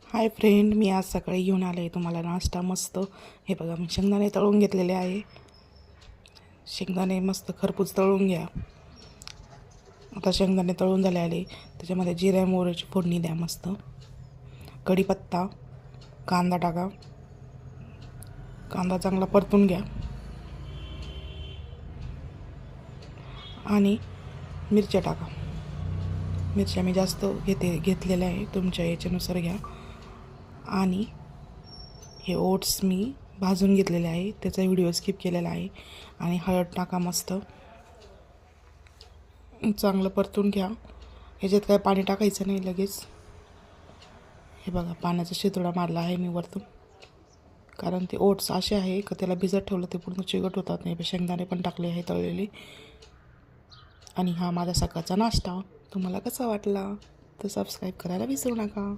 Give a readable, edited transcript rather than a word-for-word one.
Hi friend, मी आज सकाळी घेऊन आले तुम्हाला नाश्ता मस्त. हे बघा, मी शेंगदाणे तळून घेतलेले आहे. शेंगदाणे मस्त खरपूस तळून घ्या. आता शेंगदाणे तळून झाले आले, त्याच्यामध्ये जिरे मोहरीची फोडणी द्या मस्त. कढीपत्ता, कांदा टाका. कांदा चांगला परतून घ्या आणि मिरच्या टाका. मिरच्या मी जास्त घेतलेल्या आहे, तुमच्या याच्यानुसार घ्या. आणि हे ओट्स मी भाजून घेतलेले आहे, त्याचा व्हिडिओ स्किप केलेला आहे. आणि हळद टाका मस्त. चांगलं परतून घ्या. ह्याच्यात काय पाणी टाकायचं नाही लगेच. हे बघा, पाण्याचा शितोडा मारला आहे मी वरतून, कारण ते ओट्स असे आहे का त्याला भिजत ठेवलं ते पूर्ण चिकट होतात नाही. शेंगदाणे पण टाकले आहे तळलेले. आणि हा माझा सकाळचा नाश्ता तुम्हाला कसा वाटला तर सबस्क्राईब करायला विसरू नका.